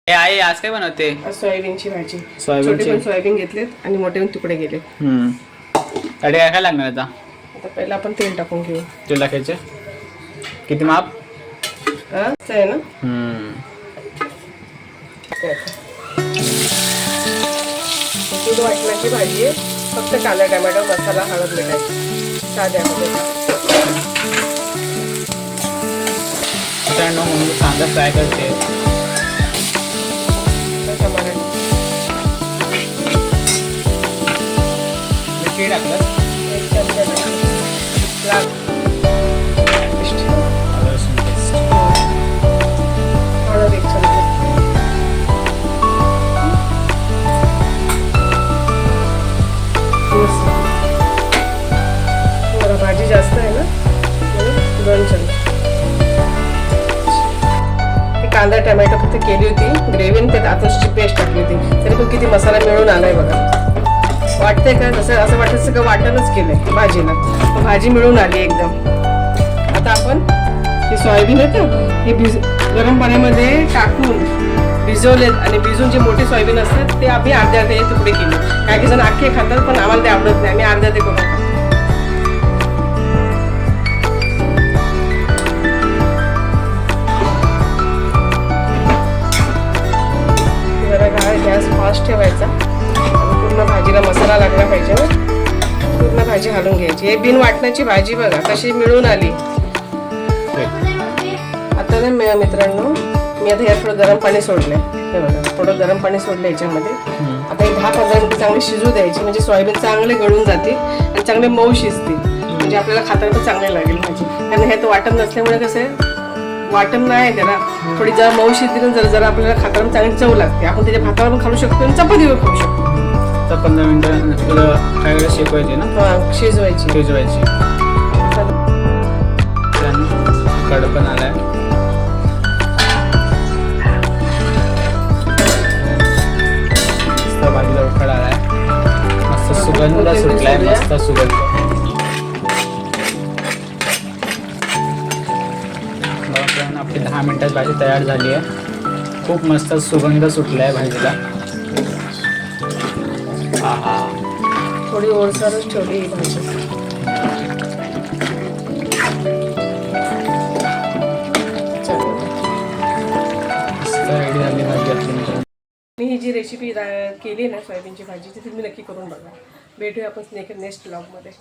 आई आज काय बनवते? सोयाबीनची भाजी. छोटे पण सोयाबीन घेतलेत आणि मोठे पण तुकडे गेले. साठी काय काय लागणार आता? आता पहिला आपण तेल टाकून घेऊ. तेल टाकायचे किती माप? आहे ना. दूध वाटण्याची भाजी आहे. फक्त कांदा टोमॅटो मसाला हळद मिठाची साध्यामध्ये. म्हणून कांदा फ्राय करते. मिरची टाकलं. एक चमचा लाल हळद एक चमचा. जरा भाजी जास्त आहे ना, 2 चमचे. कांदा टोमॅटो फक्त केली होती ग्रेव्ही, त्यात आतूची पेस्ट टाकली होती. तरी तो किती मसाला मिळून आलाय बघा. वाटतंय का जसं असं वाटायचं का वाटणच केलंय भाजीला. भाजी मिळून आली एकदम. आता आपण हे सोयाबीन आहेत ना, हे गरम पाण्यामध्ये टाकून भिजवलेत आणि भिजून जे मोठे सोयाबीन असतात ते आम्ही अर्ध्या तुकडे केले. काही जण अख्खे खातात पण आम्हाला ते आवडत नाही. आम्ही अर्ध्या ते करून खातो. गॅस फास्ट ठेवायचा आणि पूर्ण भाजीला मसाला लागला पाहिजे ना. पूर्ण भाजी घालून घ्यायची. हे बिन वाटण्याची भाजी बघा कशी मिळून आली. आता ना मित्रांनो, मी आता यात थोडं गरम पाणी सोडलंय. हे बघा थोडं गरम पाणी सोडलं याच्यामध्ये. आता हे 10-15 मिनिटं चांगली शिजू द्यायची, म्हणजे सोयाबीन चांगले गळून जाते आणि चांगले मऊ शिजते. म्हणजे आपल्याला खाताना पण चांगली लागेल भाजी. कारण हे तर वाटण नसल्यामुळे कसं आहे, वाटण नाही त्याला थोडी जरा मऊ शिजली जरा आपल्याला खाताना चांगली चव लागते. आपण त्याच्या भातावर पण खाऊ शकतो आणि चपातीवर खाऊ शकतो. तर 15 मिनिटं काय शिजवायची ना. शिजवायची. कड पण आलाय. मस्त भाजीला उकड आलाय. मस्त सुगंध सुटलाय. मस्त सुगंध. आपली 10 मिनिटात भाजी तयार झाली आहे. खूप मस्त सुगंध सुटलाय भाजीला. थोडी ओलसरच ठेवली ही भाजी. रेडी झाली भाजी आपली. मी ही जी रेसिपी केली ना सोयाबीनची भाजीची, ती तुम्ही नक्की करून बघा. भेटूया आपण नेक्स्ट व्लॉगमध्ये.